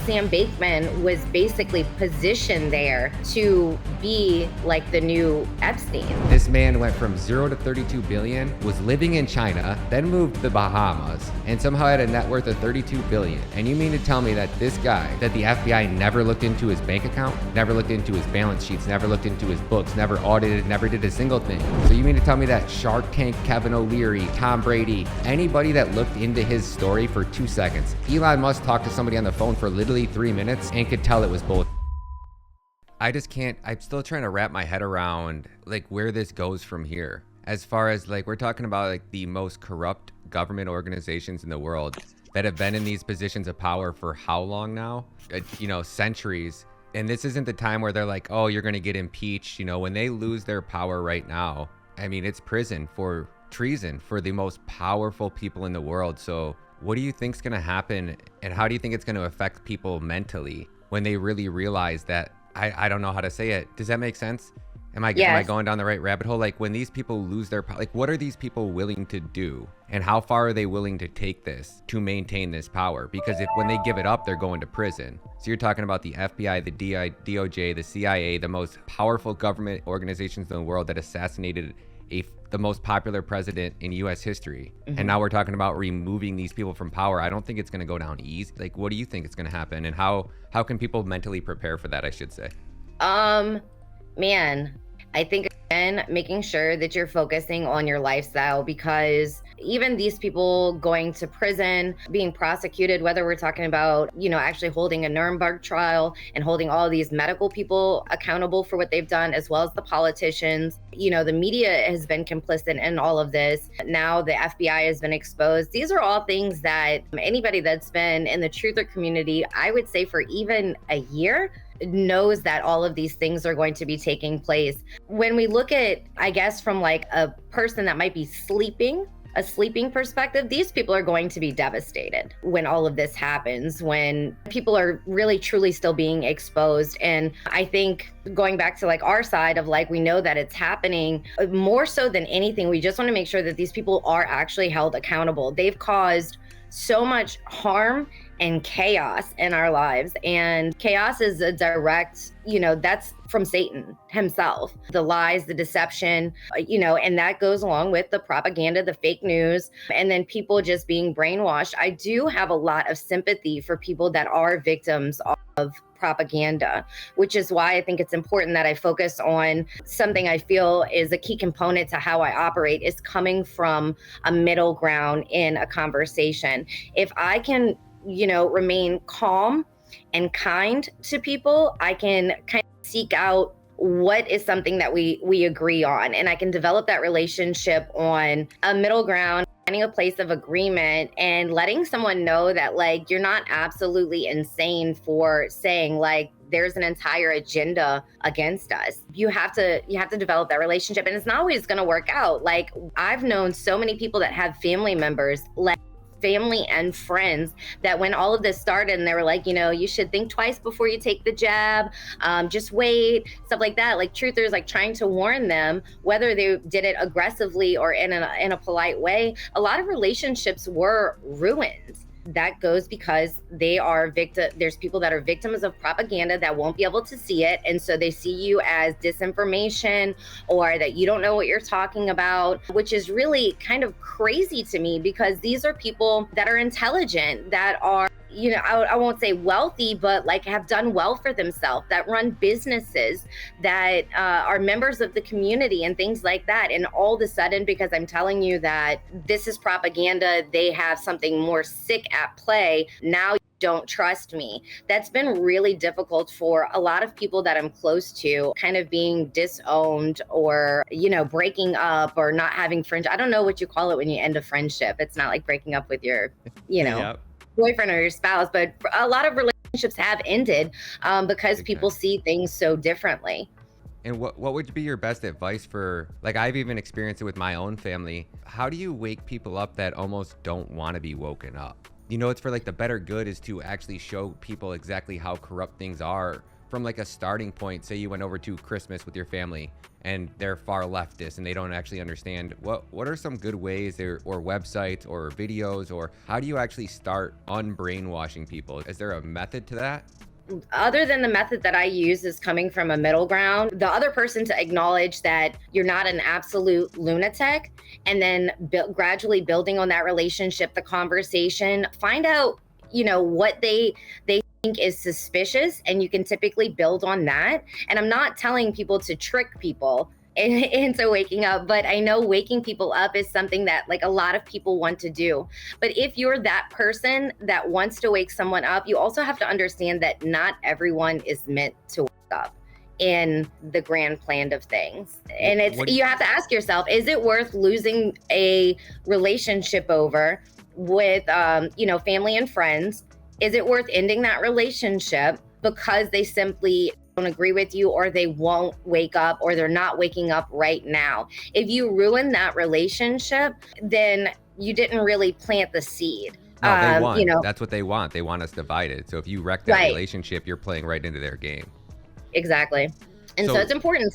Sam Bankman was basically positioned there to be like the new Epstein. This man went from 0 to 32 billion, was living in China, then moved to the Bahamas, and somehow had a net worth of 32 billion. And you mean to tell me that this guy, that the FBI never looked into his bank account, never looked into his balance sheets, never looked into his books, never audited, never did a single thing? So you mean to tell me that Shark Tank, Kevin O'Leary, Tom Brady, anybody that looked into his story for 2 seconds, Elon Musk talked to somebody on the phone for literally 3 minutes and could tell it was bull. I just can't, I'm still trying to wrap my head around like where this goes from here. As far as like, we're talking about like the most corrupt government organizations in the world that have been in these positions of power for how long now? Centuries. And this isn't the time where they're like, oh, you're going to get impeached. When they lose their power right now, I mean, it's prison for treason for the most powerful people in the world. So what do you think's going to happen, and how do you think it's going to affect people mentally when they really realize that? I don't know how to say it. Does that make sense? Am I going down the right rabbit hole? Like when these people lose their power, like what are these people willing to do, and how far are they willing to take this to maintain this power? Because when they give it up, they're going to prison. So you're talking about the FBI, the DOJ, the CIA, the most powerful government organizations in the world that assassinated the most popular president in U.S. history. Mm-hmm. And now we're talking about removing these people from power. I don't think it's going to go down easy. Like, what do you think is going to happen? And how can people mentally prepare for that, I should say? Man, I think, again, making sure that you're focusing on your lifestyle, because even these people going to prison, being prosecuted, whether we're talking about, actually holding a Nuremberg trial and holding all of these medical people accountable for what they've done, as well as the politicians, the media has been complicit in all of this. Now the FBI has been exposed. These are all things that anybody that's been in the truther community, I would say for even a year, knows that all of these things are going to be taking place. When we look at, I guess, from like a person that might be sleeping, a sleeping perspective, these people are going to be devastated when all of this happens, when people are really truly still being exposed. And I think going back to like our side of like, we know that it's happening more so than anything. We just want to make sure that these people are actually held accountable. They've caused so much harm and chaos in our lives. And chaos is a direct, that's from Satan himself. The lies, the deception, and that goes along with the propaganda, the fake news, and then people just being brainwashed. I do have a lot of sympathy for people that are victims of propaganda, which is why I think it's important that I focus on something I feel is a key component to how I operate, is coming from a middle ground in a conversation. If I can remain calm and kind to people, I can kind of seek out what is something that we agree on, and I can develop that relationship on a middle ground, finding a place of agreement and letting someone know that like you're not absolutely insane for saying like there's an entire agenda against us. You have to develop that relationship, and it's not always going to work out. Like I've known so many people that have family members, like family and friends, that when all of this started and they were like, you should think twice before you take the jab, just wait, stuff like that. Like truthers, like trying to warn them, whether they did it aggressively or in a polite way. A lot of relationships were ruined. That goes because there's people that are victims of propaganda that won't be able to see it. And so they see you as disinformation, or that you don't know what you're talking about, which is really kind of crazy to me, because these are people that are intelligent, that are, I won't say wealthy, but like have done well for themselves, that run businesses, that are members of the community and things like that. And all of a sudden, because I'm telling you that this is propaganda, they have something more sick at play, now you don't trust me. That's been really difficult for a lot of people that I'm close to, kind of being disowned, or, breaking up, or not having friends. I don't know what you call it when you end a friendship. It's not like breaking up with your, Yep. boyfriend or your spouse, but a lot of relationships have ended because people see things so differently. And what would be your best advice for, like, I've even experienced it with my own family. How do you wake people up that almost don't want to be woken up? It's for like the better good, is to actually show people exactly how corrupt things are from like a starting point, say you went over to Christmas with your family and they're far leftist and they don't actually understand, what are some good ways or websites or videos, or how do you actually start unbrainwashing people? Is there a method to that? Other than the method that I use is coming from a middle ground, the other person to acknowledge that you're not an absolute lunatic, and then gradually building on that relationship, the conversation, find out, what they think is suspicious, and you can typically build on that. And I'm not telling people to trick people into waking up, but I know waking people up is something that like a lot of people want to do. But if you're that person that wants to wake someone up, you also have to understand that not everyone is meant to wake up in the grand plan of things. And you have to ask yourself, is it worth losing a relationship over with family and friends? Is it worth ending that relationship because they simply don't agree with you, or they won't wake up, or they're not waking up right now? If you ruin that relationship, then you didn't really plant the seed. No, they want. That's what they want. They want us divided. So if you wreck that relationship, you're playing right into their game. Exactly. And so it's important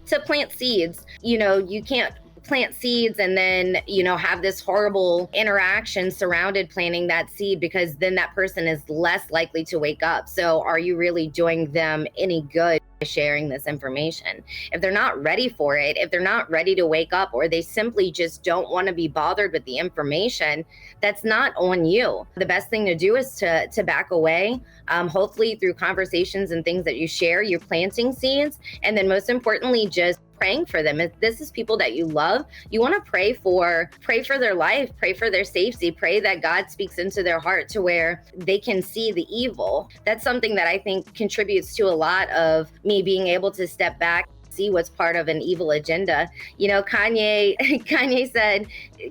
to plant seeds. You can't plant seeds and then, have this horrible interaction surrounded planting that seed, because then that person is less likely to wake up. So are you really doing them any good by sharing this information? If they're not ready for it, if they're not ready to wake up, or they simply just don't want to be bothered with the information, that's not on you. The best thing to do is to back away. Hopefully through conversations and things that you share, you're planting seeds. And then most importantly, just praying for them. If this is people that you love, you want to pray for their life, pray for their safety, pray that God speaks into their heart to where they can see the evil. That's something that I think contributes to a lot of me being able to step back, see what's part of an evil agenda. Kanye said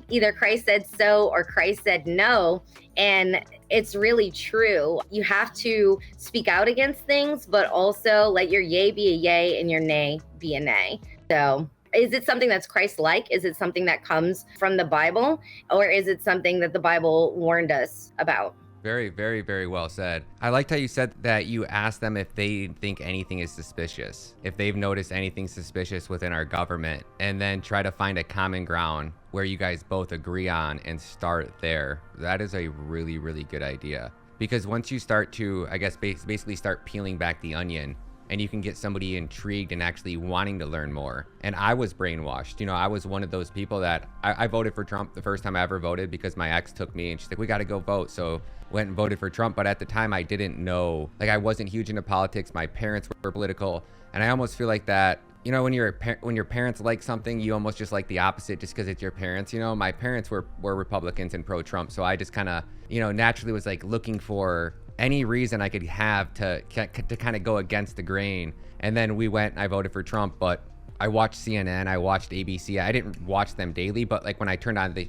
either Christ said so or Christ said no. And it's really true. You have to speak out against things, but also let your yay be a yay and your nay be a nay. So is it something that's Christ-like? Is it something that comes from the Bible? Or is it something that the Bible warned us about? Very, very, very well said. I liked how you said that you asked them if they think anything is suspicious, if they've noticed anything suspicious within our government, and then try to find a common ground where you guys both agree on and start there. That is a really, really good idea. Because once you start to, I guess, basically start peeling back the onion, and you can get somebody intrigued and actually wanting to learn more. And I was brainwashed. I was one of those people that I voted for Trump the first time I ever voted, because my ex took me and she's like, we got to go vote. So went and voted for Trump. But at the time I didn't know, like, I wasn't huge into politics. My parents were political. And I almost feel like that, when your parents like something, you almost just like the opposite just because it's your parents. My parents were Republicans and pro-Trump. So I just kind of, naturally was like looking for any reason I could have to kind of go against the grain. And then we went and I voted for Trump, but I watched CNN, I watched ABC. I didn't watch them daily, but like when I turned on the,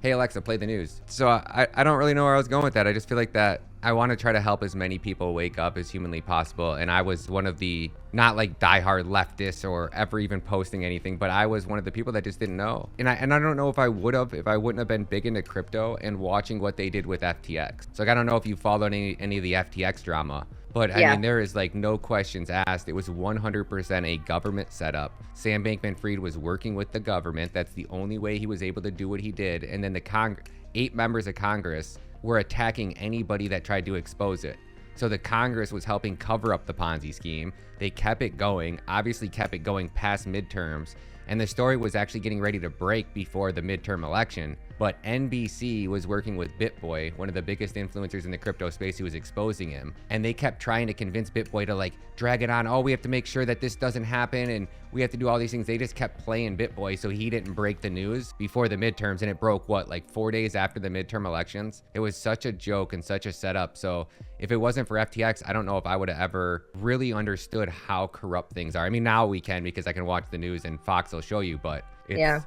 hey Alexa, play the news. So I don't really know where I was going with that. I just feel like that I want to try to help as many people wake up as humanly possible. And I was one of the, not like diehard leftists or ever even posting anything, but I was one of the people that just didn't know. And I don't know if I wouldn't have been big into crypto and watching what they did with FTX. So like, I don't know if you followed any of the FTX drama, but I mean, there is like no questions asked. It was 100% a government setup. Sam Bankman Fried was working with the government. That's the only way he was able to do what he did. And then the 8 members of Congress were attacking anybody that tried to expose it. So the Congress was helping cover up the Ponzi scheme. They kept it going, obviously kept it going past midterms. And the story was actually getting ready to break before the midterm election. But NBC was working with BitBoy, one of the biggest influencers in the crypto space, who was exposing him. And they kept trying to convince BitBoy to like drag it on. Oh, we have to make sure that this doesn't happen and we have to do all these things. They just kept playing BitBoy so he didn't break the news before the midterms. And it broke, like 4 days after the midterm elections. It was such a joke and such a setup. So if it wasn't for FTX, I don't know if I would have ever really understood how corrupt things are. I mean, now we can, because I can watch the news and Fox will show you, but it's,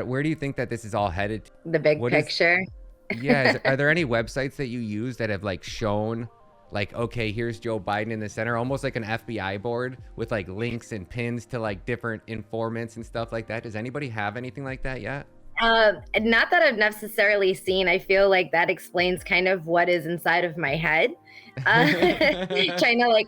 where do you think that this is all headed? The big picture. Are there any websites that you use that have like shown like, okay, here's Joe Biden in the center, almost like an FBI board with like links and pins to like different informants and stuff like that? Does anybody have anything like that yet? Not that I've necessarily seen. I feel like that explains kind of what is inside of my head. Uh, trying to like,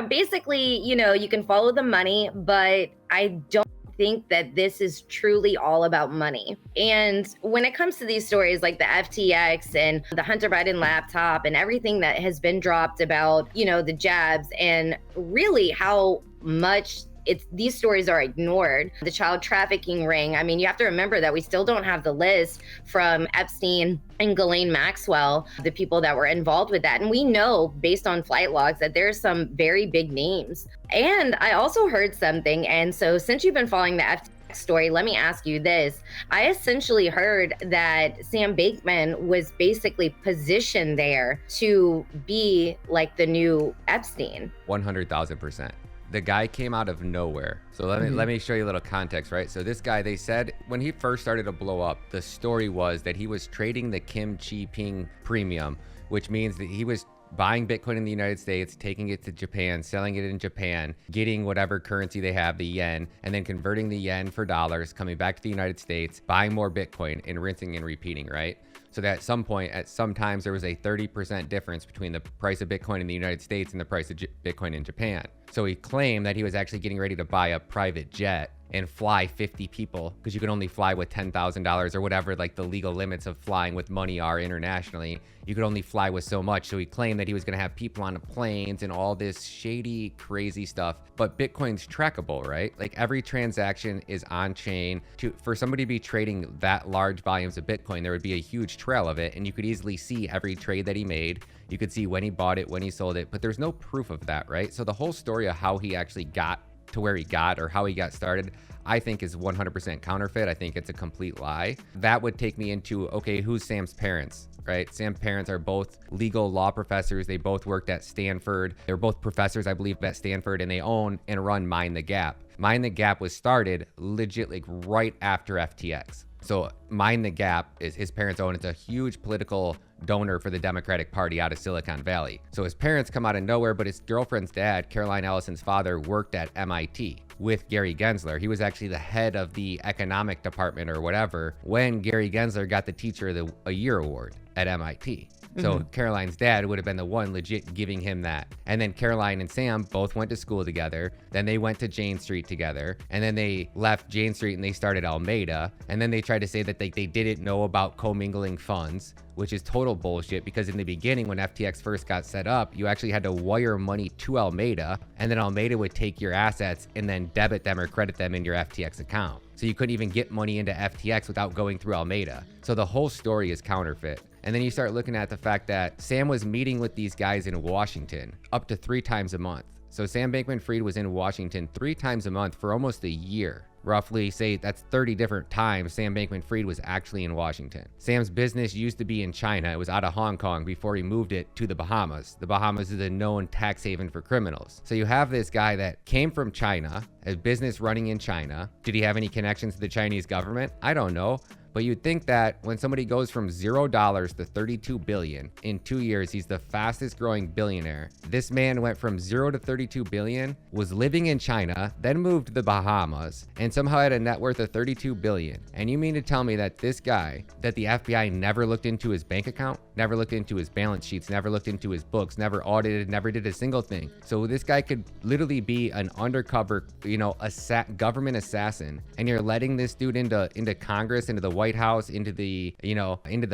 basically, you can follow the money, but I don't think that this is truly all about money. And when it comes to these stories like the FTX and the Hunter Biden laptop and everything that has been dropped about, the jabs and really how much these stories are ignored. The child trafficking ring. I mean, you have to remember that we still don't have the list from Epstein and Ghislaine Maxwell, the people that were involved with that. And we know based on flight logs that there's some very big names. And I also heard something. And so since you've been following the FTX story, let me ask you this. I essentially heard that Sam Bankman was basically positioned there to be like the new Epstein. 100,000%. The guy came out of nowhere. So let me show you a little context, right? So this guy, they said when he first started to blow up, the story was that he was trading the Kim Chi Ping premium, which means that he was buying Bitcoin in the United States, taking it to Japan, selling it in Japan, getting whatever currency they have, the yen, and then converting the yen for dollars, coming back to the United States, buying more Bitcoin and rinsing and repeating, right? So that at some times there was a 30% difference between the price of Bitcoin in the United States and the price of Bitcoin in Japan. So he claimed that he was actually getting ready to buy a private jet and fly 50 people, because you can only fly with $10,000 or whatever like the legal limits of flying with money are internationally. You could only fly with so much. So he claimed that he was going to have people on the planes and all this shady, crazy stuff. But Bitcoin's trackable, right? Like every transaction is on chain. For somebody to be trading that large volumes of Bitcoin, there would be a huge trail of it. And you could easily see every trade that he made. You could see when he bought it, when he sold it, but there's no proof of that, right? So the whole story of how he actually got to where he got or how he got started, I think is 100% counterfeit. I think it's a complete lie. That would take me into, okay, who's Sam's parents, right? Sam's parents are both legal law professors. They both worked at Stanford. They're both professors, I believe, at Stanford, and they own and run Mind the Gap. Mind the Gap was started legit like right after FTX. So Mind the Gap is his parents own. It's a huge political donor for the Democratic Party out of Silicon Valley. So his parents come out of nowhere, but his girlfriend's dad, Caroline Ellison's father, worked at MIT with Gary Gensler. He was actually the head of the economic department or whatever when Gary Gensler got the Teacher of the Year award at MIT. So Caroline's dad would have been the one legit giving him that. And then Caroline and Sam both went to school together. Then they went to Jane Street together. And then they left Jane Street and they started Alameda. And then they tried to say that they didn't know about commingling funds, which is total bullshit, because in the beginning when FTX first got set up, you actually had to wire money to Alameda, and then Alameda would take your assets and then debit them or credit them in your FTX account. So you couldn't even get money into FTX without going through Alameda. So the whole story is counterfeit. And then you start looking at the fact that Sam was meeting with these guys in Washington up to 3 times a month. So Sam Bankman Fried was in Washington 3 times a month for almost a year. Roughly, say that's 30 different times Sam Bankman Fried was actually in Washington. Sam's business used to be in China. It was out of Hong Kong before he moved it to the Bahamas. The Bahamas is a known tax haven for criminals. So you have this guy that came from China, a business running in China. Did he have any connections to the Chinese government? I don't know. But you'd think that when somebody goes from $0 to 32 billion in 2 years, he's the fastest growing billionaire. This man went from 0 to 32 billion, was living in China, then moved to the Bahamas, and somehow had a net worth of 32 billion. And you mean to tell me that this guy, that the FBI never looked into his bank account, never looked into his balance sheets, never looked into his books, never audited, never did a single thing. So this guy could literally be an undercover, government assassin, and you're letting this dude into Congress, into the White House, into the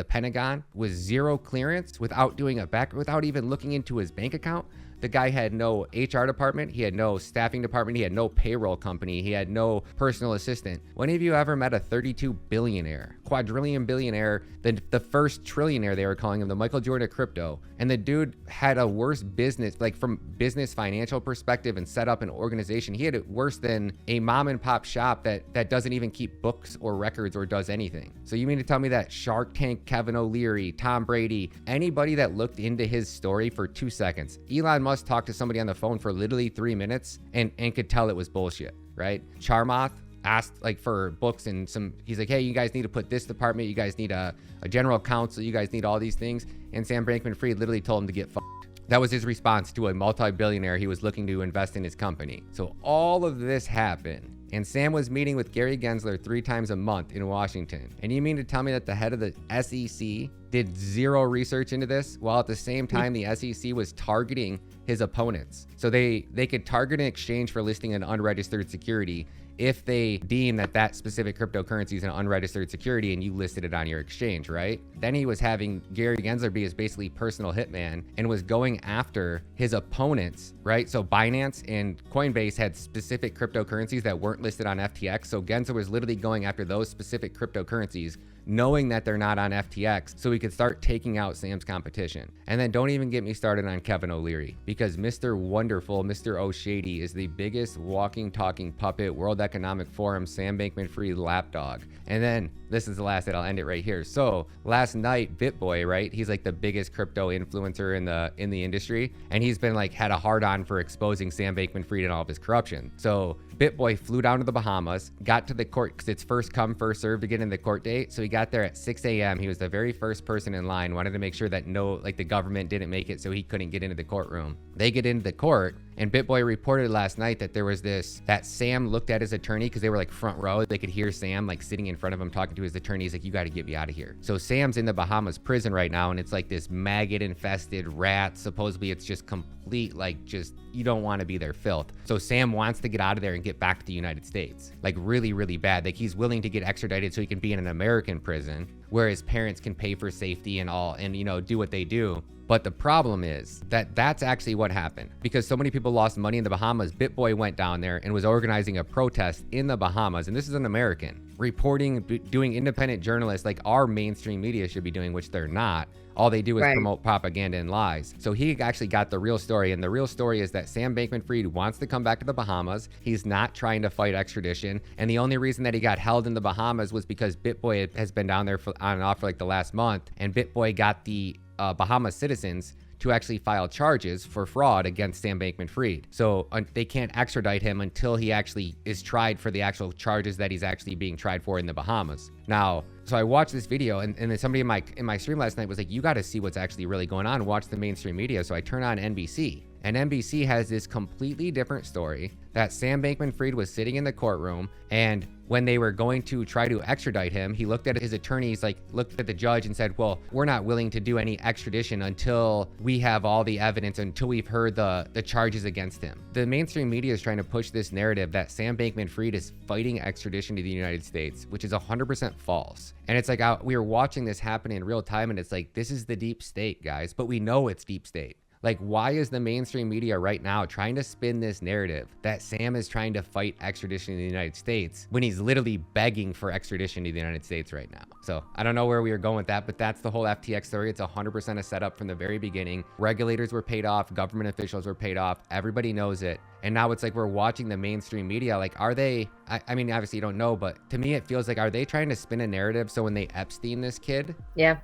Pentagon with zero clearance, without even looking into his bank account. The guy had no HR department. He had no staffing department. He had no payroll company. He had no personal assistant. When have you ever met a 32 billionaire, quadrillion billionaire, the first trillionaire they were calling him, the Michael Jordan of crypto? And the dude had a worse business, like from business financial perspective and set up an organization. He had it worse than a mom and pop shop that doesn't even keep books or records or does anything. So you mean to tell me that Shark Tank, Kevin O'Leary, Tom Brady, anybody that looked into his story for 2 seconds, Elon Musk talked to somebody on the phone for literally 3 minutes and could tell it was bullshit, right? Charmoth asked for books and he's like, hey, you guys need to put this department, you guys need a general counsel, you guys need all these things. And Sam Bankman Fried literally told him to get fucked. That was his response to a multi-billionaire he was looking to invest in his company. So all of this happened And Sam was meeting with Gary Gensler 3 times a month in Washington. And you mean to tell me that the head of the SEC did zero research into this, while at the same time the SEC was targeting his opponents? So they could target an exchange for listing an unregistered security if they deem that that specific cryptocurrency is an unregistered security and you listed it on your exchange, right? Then he was having Gary Gensler be his basically personal hitman and was going after his opponents, right? So Binance and Coinbase had specific cryptocurrencies that weren't listed on FTX. So Gensler was literally going after those specific cryptocurrencies, knowing that they're not on FTX, so we could start taking out Sam's competition. And then don't even get me started on Kevin O'Leary, because Mr. Wonderful, Mr. O'Shady is the biggest walking, talking puppet, World Economic Forum, Sam Bankman Fried lapdog. And then this is the last that I'll end it right here. So last night, BitBoy, right? He's like the biggest crypto influencer in the industry. And he's been like, had a hard on for exposing Sam Bankman Fried and all of his corruption. So BitBoy flew down to the Bahamas, got to the court because it's first come, first served to get in the court date. So he got there at 6 a.m. He was the very first person in line, wanted to make sure that the government didn't make it so he couldn't get into the courtroom. They get into the court, and BitBoy reported last night that there was that Sam looked at his attorney because they were like front row. They could hear Sam like sitting in front of him talking to his attorney. He's like, you got to get me out of here. So Sam's in the Bahamas prison right now, and it's like this maggot infested rat. Supposedly it's just complete, like, just, you don't want to be there filth. So Sam wants to get out of there and get back to the United States, like really, really bad. Like he's willing to get extradited so he can be in an American prison where his parents can pay for safety and all, and, you know, do what they do. But the problem is that that's actually what happened. Because so many people lost money in the Bahamas, BitBoy went down there and was organizing a protest in the Bahamas. And this is an American reporting, doing independent journalists like our mainstream media should be doing, which they're not. All they do is promote propaganda and lies. So he actually got the real story. And the real story is that Sam Bankman Fried wants to come back to the Bahamas. He's not trying to fight extradition. And the only reason that he got held in the Bahamas was because BitBoy has been down there on and off for like the last month. And BitBoy got the Bahamas citizens to actually file charges for fraud against Sam Bankman Fried. So they can't extradite him until he actually is tried for the actual charges that he's actually being tried for in the Bahamas. Now, so I watched this video, and then somebody in my stream last night was like, you got to see what's actually really going on. Watch the mainstream media. So I turn on NBC. And NBC has this completely different story that Sam Bankman Fried was sitting in the courtroom, and when they were going to try to extradite him, he looked at his attorneys, like looked at the judge and said, well, we're not willing to do any extradition until we have all the evidence, until we've heard the charges against him. The mainstream media is trying to push this narrative that Sam Bankman Fried is fighting extradition to the United States, which is 100% false. And it's like, we were watching this happen in real time, and it's like, this is the deep state, guys, but we know it's deep state. Like, why is the mainstream media right now trying to spin this narrative that Sam is trying to fight extradition in the United States when he's literally begging for extradition to the United States right now? So I don't know where we are going with that, but that's the whole FTX story. It's 100% a setup from the very beginning. Regulators were paid off. Government officials were paid off. Everybody knows it. And now it's like we're watching the mainstream media. Like, are they, I mean, obviously you don't know, but to me it feels like, are they trying to spin a narrative so when they Epstein this kid? Yeah.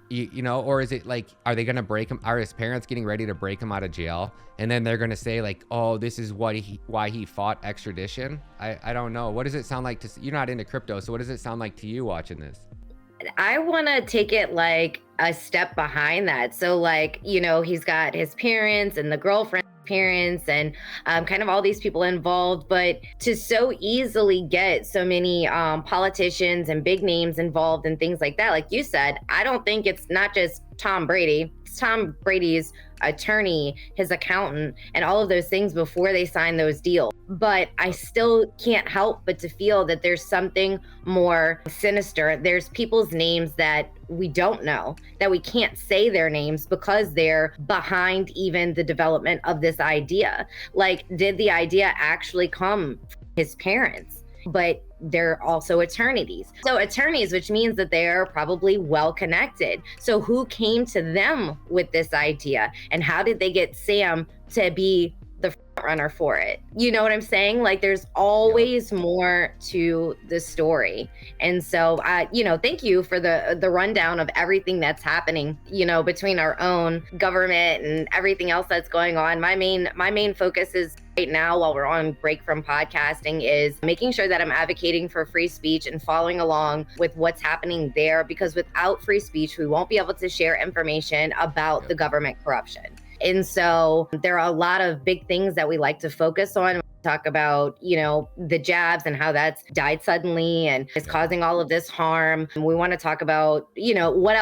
You know, or is it like, are they going to break him? Are his parents getting ready to break him out of jail? And then they're going to say like, oh, this is why he fought extradition. I don't know. What does it sound like you're not into crypto. So what does it sound like to you watching this? I want to take it like a step behind that. So like, you know, he's got his parents and the girlfriend parents and kind of all these people involved, but to so easily get so many politicians and big names involved and things like that, like you said, I don't think it's not just Tom Brady. It's Tom Brady's attorney, his accountant, and all of those things before they sign those deals. But I still can't help but to feel that there's something more sinister. There's people's names that we don't know, that we can't say their names because they're behind even the development of this idea. Like, did the idea actually come from his parents? But they're also attorneys. So attorneys, which means that they're probably well connected. So who came to them with this idea? And how did they get Sam to be the front runner for it? You know what I'm saying? Like, there's always more to the story. And so, you know, thank you for the rundown of everything that's happening, you know, between our own government and everything else that's going on. My main focus is right now, while we're on break from podcasting, is making sure that I'm advocating for free speech and following along with what's happening there, because without free speech, we won't be able to share information about the government corruption. And so there are a lot of big things that we like to focus on. talk about, the jabs and how that's died suddenly and is causing all of this harm. We want to talk about, what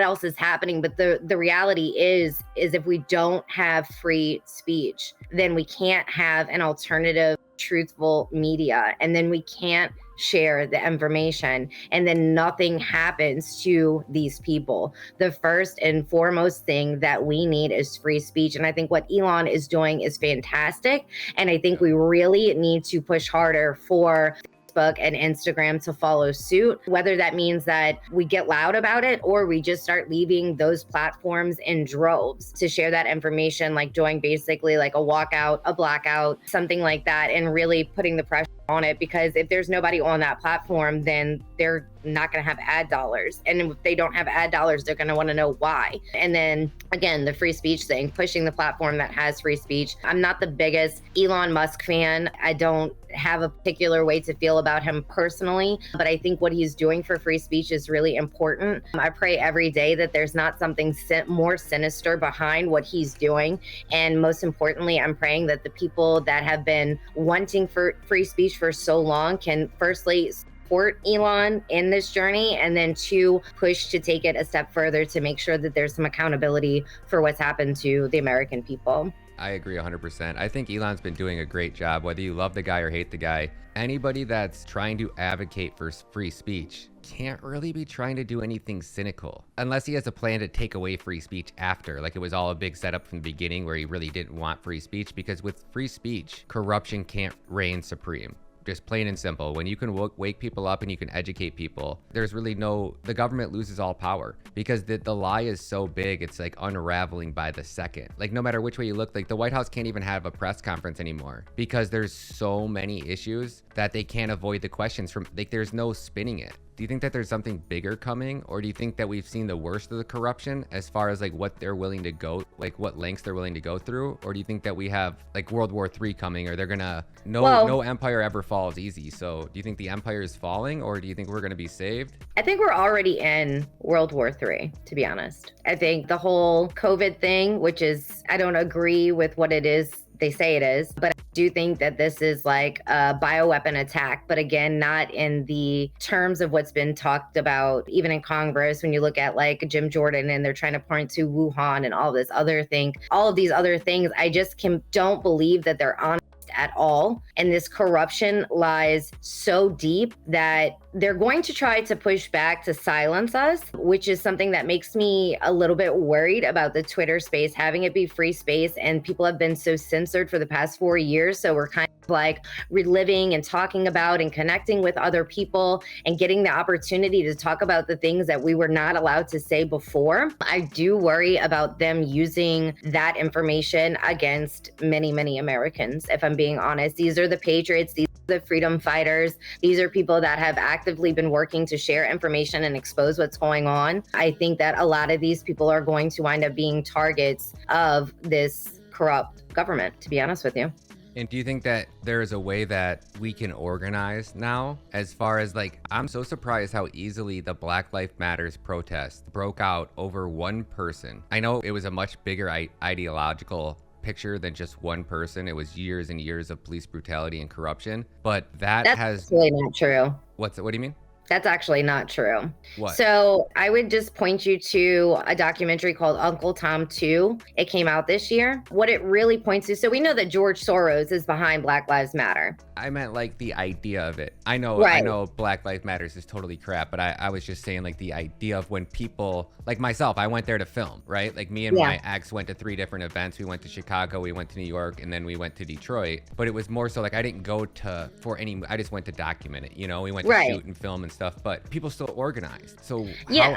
else is happening. But the reality is if we don't have free speech, then we can't have an alternative, truthful media. And then we can't share the information, and then nothing happens to these people. The first and foremost thing that we need is free speech. And I think what Elon is doing is fantastic. And I think we really need to push harder for Facebook and Instagram to follow suit, whether that means that we get loud about it or we just start leaving those platforms in droves to share that information, like doing basically like a walkout, a blackout, something like that, and really putting the pressure on it. Because if there's nobody on that platform, then they're not going to have ad dollars. And if they don't have ad dollars, they're going to want to know why. And then again, the free speech thing, pushing the platform that has free speech. I'm not the biggest Elon Musk fan. I don't have a particular way to feel about him personally, but I think what he's doing for free speech is really important. I pray every day that there's not something more sinister behind what he's doing. And most importantly, I'm praying that the people that have been wanting for free speech for so long can firstly support Elon in this journey, and then two, push to take it a step further to make sure that there's some accountability for what's happened to the American people. I agree 100%. I think Elon's been doing a great job, whether you love the guy or hate the guy. Anybody that's trying to advocate for free speech can't really be trying to do anything cynical unless he has a plan to take away free speech after, like it was all a big setup from the beginning where he really didn't want free speech. Because with free speech, corruption can't reign supreme. Just plain and simple. When you can wake people up and you can educate people, there's really the government loses all power, because the lie is so big, it's like unraveling by the second. Like no matter which way you look, like the White House can't even have a press conference anymore because there's so many issues that they can't avoid the questions from, like there's no spinning it. Do you think that there's something bigger coming, or do you think that we've seen the worst of the corruption as far as like what they're willing to go, like what lengths they're willing to go through? Or do you think that we have like World War III coming, or they're gonna, no empire ever falls easy. So do you think the empire is falling, or do you think we're gonna be saved? I think we're already in World War III, to be honest. I think the whole COVID thing, which is, I don't agree with what it is they say it is, but I do think that this is like a bioweapon attack, but again, not in the terms of what's been talked about, even in Congress, when you look at like Jim Jordan and they're trying to point to Wuhan and all this other thing, all of these other things. I just don't believe that they're honest at all. And this corruption lies so deep that they're going to try to push back to silence us, which is something that makes me a little bit worried about the Twitter space, having it be free space. And people have been so censored for the past 4 years. So we're kind of like reliving and talking about and connecting with other people and getting the opportunity to talk about the things that we were not allowed to say before. I do worry about them using that information against many, many Americans, if I'm being honest. These are the patriots, these are the freedom fighters. These are people that have actively been working to share information and expose what's going on. I think that a lot of these people are going to wind up being targets of this corrupt government, to be honest with you. And do you think that there is a way that we can organize now, as far as like, I'm so surprised how easily the Black Lives Matters protest broke out over one person. I know it was a much bigger ideological picture than just one person. It was years and years of police brutality and corruption, but that's really not true. What do you mean? That's actually not true. What? So I would just point you to a documentary called Uncle Tom 2. It came out this year. What it really points to, so we know that George Soros is behind Black Lives Matter. I meant like the idea of it. I know Black Lives Matters is totally crap, but I was just saying like the idea of when people, like myself, I went there to film, right? Like me and my ex went to 3 different events. We went to Chicago, we went to New York, and then we went to Detroit. But it was more so like I didn't go I just went to document it. You know, we went to shoot and film and stuff, but people still organized. So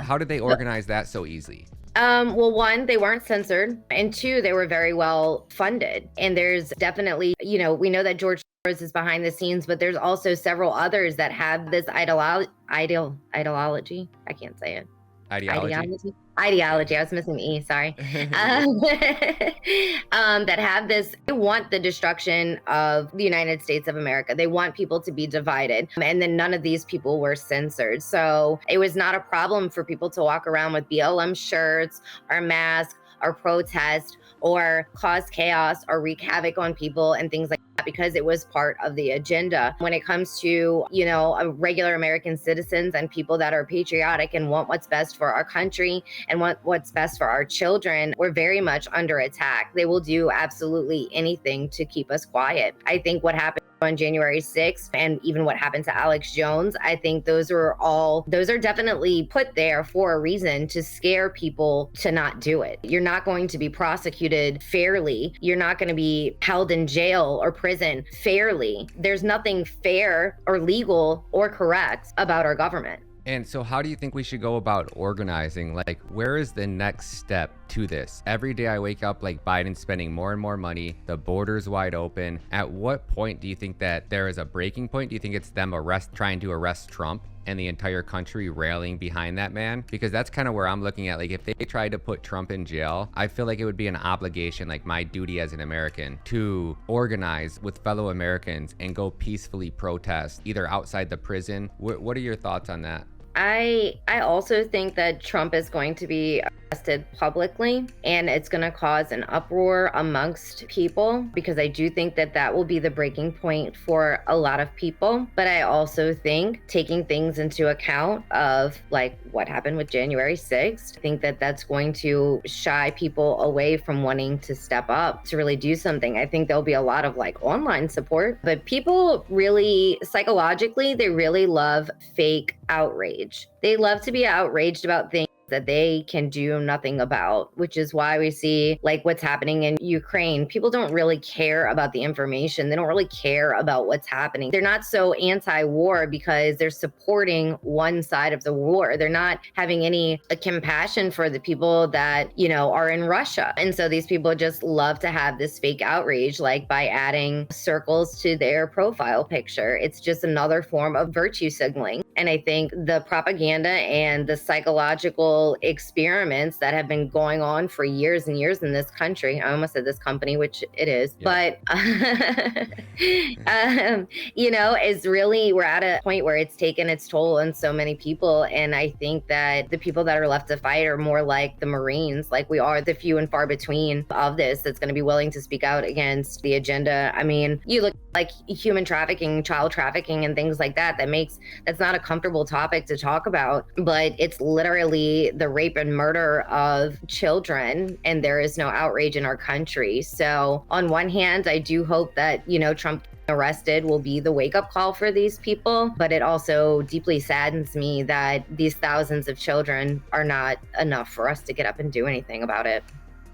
how did they organize that so easily? Well, one, they weren't censored, and 2, they were very well funded. And there's definitely, we know that George Soros is behind the scenes, but there's also several others that have this ideology. I can't say it. Ideology. I was missing the E, sorry. That have this, they want the destruction of the United States of America. They want people to be divided. And then none of these people were censored. So it was not a problem for people to walk around with BLM shirts or masks or protest or cause chaos or wreak havoc on people and things like that, because it was part of the agenda. When it comes to, regular American citizens and people that are patriotic and want what's best for our country and want what's best for our children, we're very much under attack. They will do absolutely anything to keep us quiet. I think what happened on January 6th and even what happened to Alex Jones, I think those are definitely put there for a reason to scare people to not do it. You're not going to be prosecuted fairly. You're not going to be held in jail or prison fairly. There's nothing fair or legal or correct about our government. And so how do you think we should go about organizing? Like, where is the next step to this? Every day I wake up like Biden's spending more and more money. The border's wide open. At what point do you think that there is a breaking point? Do you think it's them trying to arrest Trump and the entire country rallying behind that man? Because that's kind of where I'm looking at. Like, if they tried to put Trump in jail, I feel like it would be an obligation, like my duty as an American, to organize with fellow Americans and go peacefully protest either outside the prison. What are your thoughts on that? I also think that Trump is going to be arrested publicly, and it's going to cause an uproar amongst people, because I do think that that will be the breaking point for a lot of people. But I also think, taking things into account of like what happened with January 6th, I think that that's going to shy people away from wanting to step up to really do something. I think there'll be a lot of like online support, but people really psychologically, they really love fake outrage. They love to be outraged about things that they can do nothing about, which is why we see like what's happening in Ukraine. People don't really care about the information. They don't really care about what's happening. They're not so anti-war because they're supporting one side of the war. They're not having any compassion for the people that, are in Russia. And so these people just love to have this fake outrage, like by adding circles to their profile picture. It's just another form of virtue signaling. And I think the propaganda and the psychological experiments that have been going on for years and years in this country, I almost said this company, which it is, but, is really, we're at a point where it's taken its toll on so many people. And I think that the people that are left to fight are more like the Marines, like we are the few and far between of this that's going to be willing to speak out against the agenda. I mean, you look like human trafficking, child trafficking, and things like that. That's not a comfortable topic to talk about, but it's literally the rape and murder of children, and there is no outrage in our country. So on one hand, I do hope that, Trump arrested will be the wake-up call for these people, but it also deeply saddens me that these thousands of children are not enough for us to get up and do anything about it.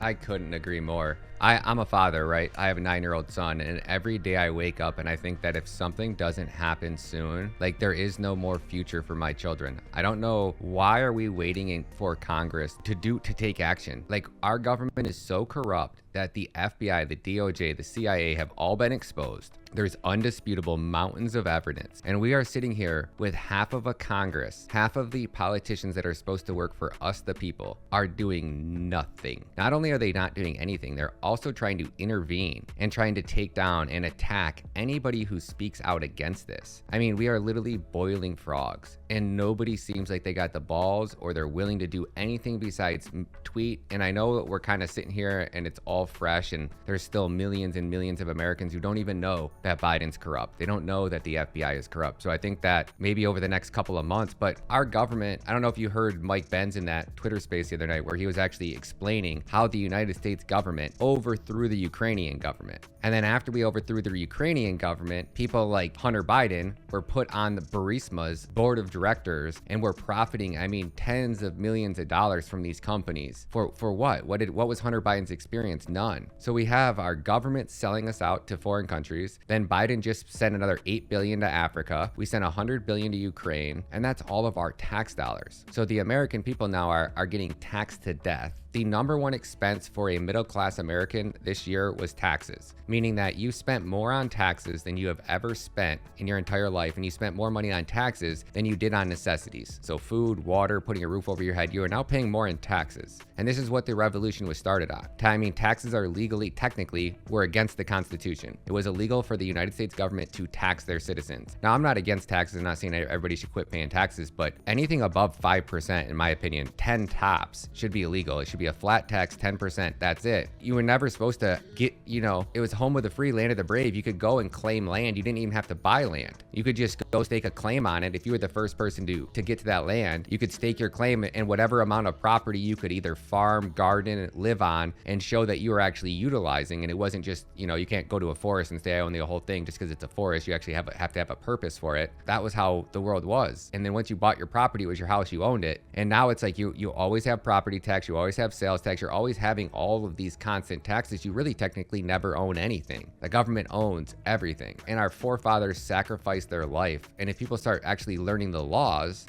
I couldn't agree more. I'm a father, right? I have a 9-year-old son, and every day I wake up and I think that if something doesn't happen soon, like there is no more future for my children. I don't know, why are we waiting for Congress to take action? Like, our government is so corrupt that the FBI, the DOJ, the CIA have all been exposed. There's undisputable mountains of evidence. And we are sitting here with half of a Congress, half of the politicians that are supposed to work for us, the people, are doing nothing. Not only are they not doing anything, they're also trying to intervene and trying to take down and attack anybody who speaks out against this. I mean, we are literally boiling frogs, and nobody seems like they got the balls or they're willing to do anything besides tweet. And I know that we're kind of sitting here and it's all fresh, and there's still millions and millions of Americans who don't even know that Biden's corrupt. They don't know that the FBI is corrupt. So I think that maybe over the next couple of months, but our government, I don't know if you heard Mike Benz in that Twitter space the other night where he was actually explaining how the United States government overthrew the Ukrainian government. And then after we overthrew the Ukrainian government, people like Hunter Biden were put on the Burisma's board of directors and were profiting, tens of millions of dollars from these companies. For what? What was Hunter Biden's experience? None. So we have our government selling us out to foreign countries. Then Biden just sent another $8 billion to Africa. We sent $100 billion to Ukraine, and that's all of our tax dollars. So the American people now are getting taxed to death. The number one expense for a middle-class American this year was taxes, meaning that you spent more on taxes than you have ever spent in your entire life, and you spent more money on taxes than you did on necessities. So food, water, putting a roof over your head, you are now paying more in taxes. And this is what the revolution was started on. Taxes are technically were against the Constitution. It was illegal for the United States government to tax their citizens. Now, I'm not against taxes. I'm not saying everybody should quit paying taxes, but anything above 5%, in my opinion, 10 tops, should be illegal. It should be be a flat tax, 10%. That's it. You were never supposed to get, it was home of the free, land of the brave. You could go and claim land. You didn't even have to buy land. You could just go stake a claim on it. If you were the first person to get to that land, you could stake your claim, and whatever amount of property you could either farm, garden, live on, and show that you were actually utilizing. And it wasn't just, you can't go to a forest and say I own the whole thing just because it's a forest. You actually have to have a purpose for it. That was how the world was. And then once you bought your property, it was your house, you owned it. And now it's like you always have property tax, you always have sales tax, you're always having all of these constant taxes. You really technically never own anything. The government owns everything. And our forefathers sacrificed their life. And if people start actually learning the laws,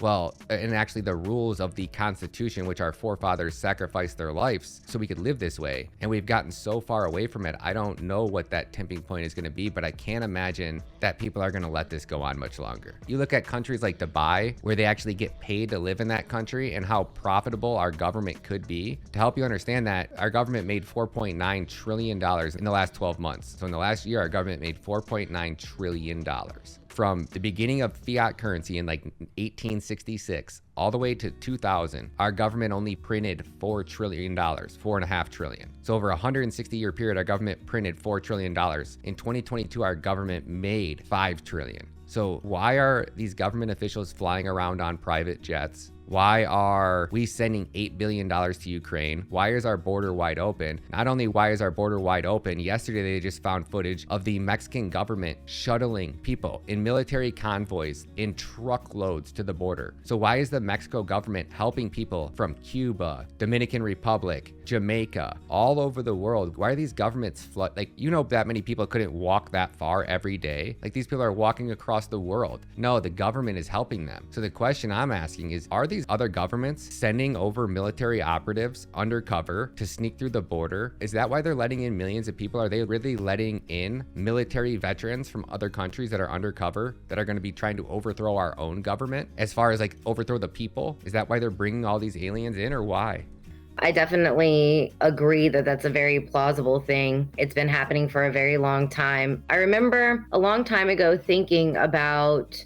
and actually the rules of the Constitution, which our forefathers sacrificed their lives so we could live this way, and we've gotten so far away from it, I don't know what that tipping point is going to be, but I can't imagine that people are going to let this go on much longer. You look at countries like Dubai, where they actually get paid to live in that country, and how profitable our government could be. To help you understand that, our government made $4.9 trillion in the last 12 months. So in the last year, our government made $4.9 trillion. From the beginning of fiat currency in like 1866 all the way to 2000, our government only printed $4 trillion, $4.5 trillion. So over a 160-year period, our government printed $4 trillion. In 2022, our government made $5 trillion. So why are these government officials flying around on private jets? Why are we sending $8 billion to Ukraine? Why is our border wide open? Not only why is our border wide open, yesterday they just found footage of the Mexican government shuttling people in military convoys in truckloads to the border. So why is the Mexico government helping people from Cuba, Dominican Republic, Jamaica, all over the world? Why are these governments that many people couldn't walk that far every day? Like, these people are walking across the world. No, the government is helping them. So the question I'm asking is, are these other governments sending over military operatives undercover to sneak through the border? Is that why they're letting in millions of people? Are they really letting in military veterans from other countries that are undercover, that are going to be trying to overthrow our own government, as far as like overthrow the people? Is that why they're bringing all these aliens in, or why? I definitely agree that that's a very plausible thing. It's been happening for a very long time. I remember a long time ago thinking about,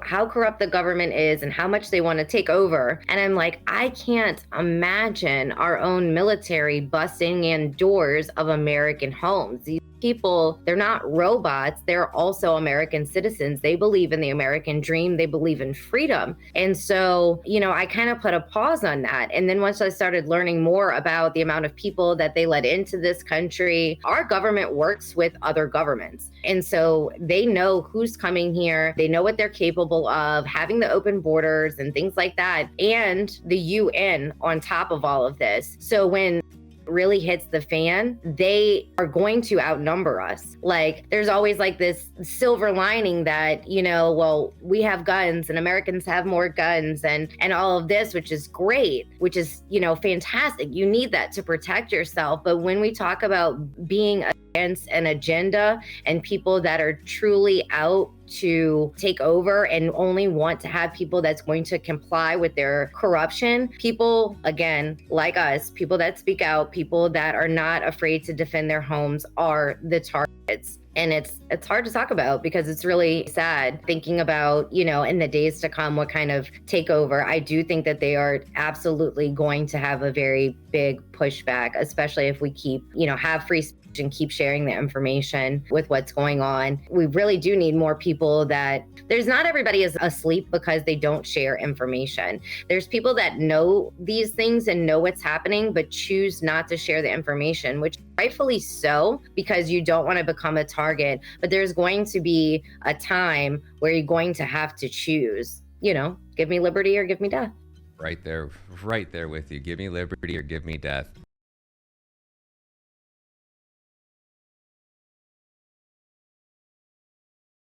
how corrupt the government is and how much they want to take over. And I'm like, I can't imagine our own military busting in doors of American homes. These people, they're not robots. They're also American citizens. They believe in the American dream. They believe in freedom. And so, I kind of put a pause on that. And then once I started learning more about the amount of people that they let into this country, our government works with other governments. And so they know who's coming here. They know what they're capable of, having the open borders and things like that, and the UN on top of all of this. So when really hits the fan, they are going to outnumber us. Like, there's always like this silver lining that, we have guns and Americans have more guns and all of this, which is great, which is, fantastic. You need that to protect yourself. But when we talk about being against an agenda and people that are truly out to take over and only want to have people that's going to comply with their corruption, people, again, like us, people that speak out, people that are not afraid to defend their homes, are the targets. And it's hard to talk about because it's really sad thinking about, in the days to come, what kind of takeover. I do think that they are absolutely going to have a very big pushback, especially if we keep, have free speech and keep sharing the information with what's going on. We really do need more people there's not everybody is asleep because they don't share information. There's people that know these things and know what's happening, but choose not to share the information, which rightfully so, because you don't want to become a target. But there's going to be a time where you're going to have to choose, give me liberty or give me death. Right there with you. Give me liberty or give me death.